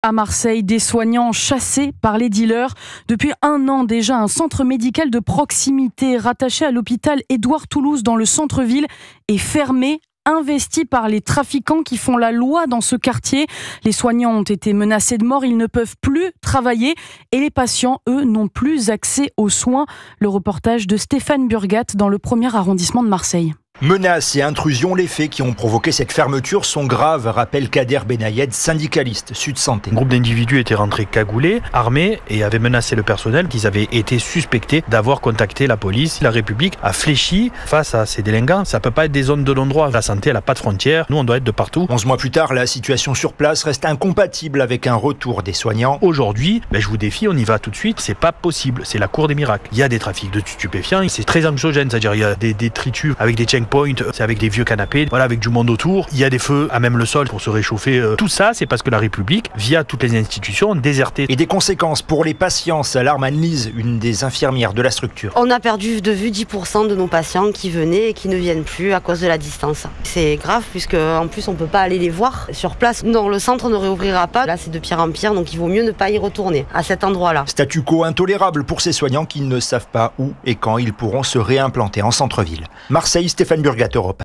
À Marseille, des soignants chassés par les dealers. Depuis 1 an déjà, un centre médical de proximité rattaché à l'hôpital Édouard Toulouse dans le centre-ville est fermé, investi par les trafiquants qui font la loi dans ce quartier. Les soignants ont été menacés de mort, ils ne peuvent plus travailler et les patients, eux, n'ont plus accès aux soins. Le reportage de Stéphane Burgat dans le 1er arrondissement de Marseille. Menaces et intrusions, les faits qui ont provoqué cette fermeture sont graves, rappelle Kader Benayed, syndicaliste Sud Santé. Un groupe d'individus était rentré cagoulés, armés et avait menacé le personnel qu'ils avaient été suspectés d'avoir contacté la police. La République a fléchi face à ces délinquants. Ça peut pas être des zones de non-droit. La santé, elle n'a pas de frontières. Nous, on doit être de partout. 11 mois plus tard, la situation sur place reste incompatible avec un retour des soignants. Aujourd'hui, je vous défie, on y va tout de suite. C'est pas possible. C'est la cour des miracles. Il y a des trafics de stupéfiants. C'est très anxiogène. C'est-à-dire, il y a des détritus avec des checkpoints. C'est avec des vieux canapés, avec du monde autour. Il y a des feux à même le sol pour se réchauffer. Tout ça, c'est parce que la République, via toutes les institutions, a déserté. Et des conséquences pour les patients, s'alarme Anne-Lise, une des infirmières de la structure. On a perdu de vue 10% de nos patients qui venaient et qui ne viennent plus à cause de la distance. C'est grave puisque en plus on peut pas aller les voir sur place. Non, le centre ne réouvrira pas. Là, c'est de pire en pire, donc il vaut mieux ne pas y retourner à cet endroit-là. Statu quo intolérable pour ces soignants qui ne savent pas où et quand ils pourront se réimplanter en centre-ville. Marseille, Stéphane Burgat, Europe.